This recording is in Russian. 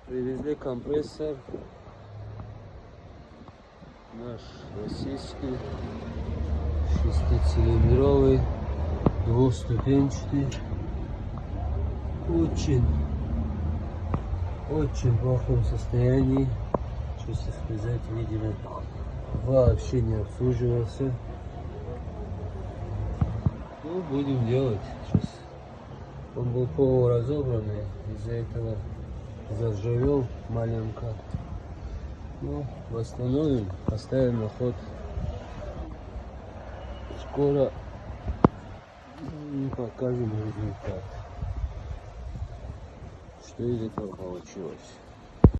Привезли компрессор наш российский, 6-цилиндровый, двухступенчатый. Очень в плохом состоянии, честно сказать, видимо, вообще не обслуживался. Ну, будем делать сейчас. Он был полуразобранный, из-за этого заржавел маленько. Ну, восстановим, поставим на ход. Скоро покажем результат, что из этого получилось.